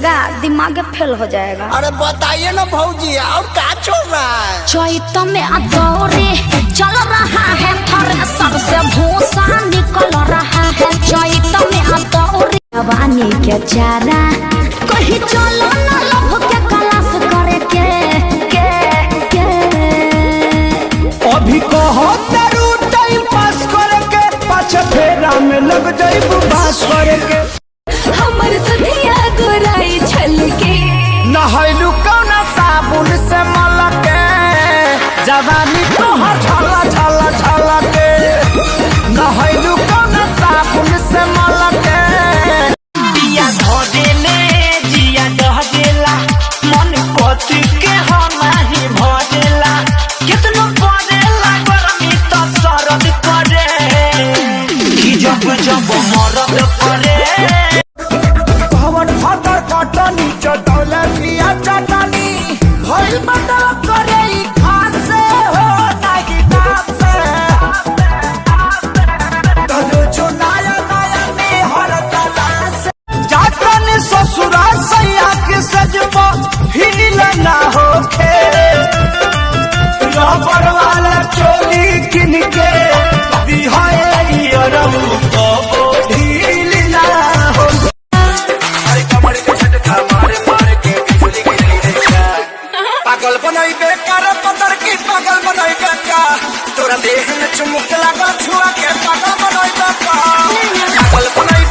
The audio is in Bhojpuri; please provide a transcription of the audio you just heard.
लीजिएगा दिमाग फेल हो जाएगा। अरे बताइए ना भौजी और क्या चल रहा है? चैत में अदौरे चल रहा है, थ्रेसर से भूसा निकल रहा है। चैत में अदौरे जवानी के चारा कहीं चलो न लभ के कलाश करे के अभी कहो तेरू टाइम पास करे के पाछे फेरा में लग जाइबू बास करे के। हमर दुनिया गोराई छलके नहैलू कौना साबुन से मलके जवानी तोहर झला झला झला के। नहैलू कौना साबुन से मलके दिया धरेले जिया दह गेला मन कथी के हमारी भरेला कितनो पड़ेला गरमी तो सरद करे कि जब जब मरद करे भवन फादर कटनी चटौले पिया चटनी भइल बदल करे ई खास से हो नाही नाम से तलो जो नया नया में हर तलाश जातन ससुरा सैया के सजबो हिल ना होखे रबर वाला चोली किन के दिहाए अरब को ढील ना हो। अरे कमर के झटका मारे मारे के बिजली गिरी रे क्या पागल बनाई बेकार पतर की पागल बनाई बेका तोरा देह में चुमुक लगा छुआ के पागल बनाई बेका पागल बनाई